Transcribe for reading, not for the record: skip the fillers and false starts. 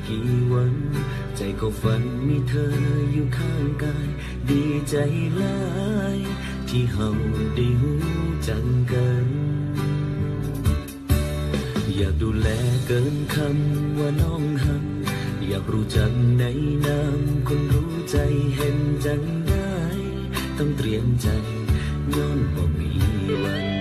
กี่วัน ใจก็ฝันมีเธออยู่ข้างกาย ดีใจหลายที่เฮาได้รู้จักกัน อยากดูแลเกินคำว่าน้องหักอยากรู้จักในนามคนรู้ใจเห็นจังได้ต้องเตรียมใจย้อนบ่มีวัน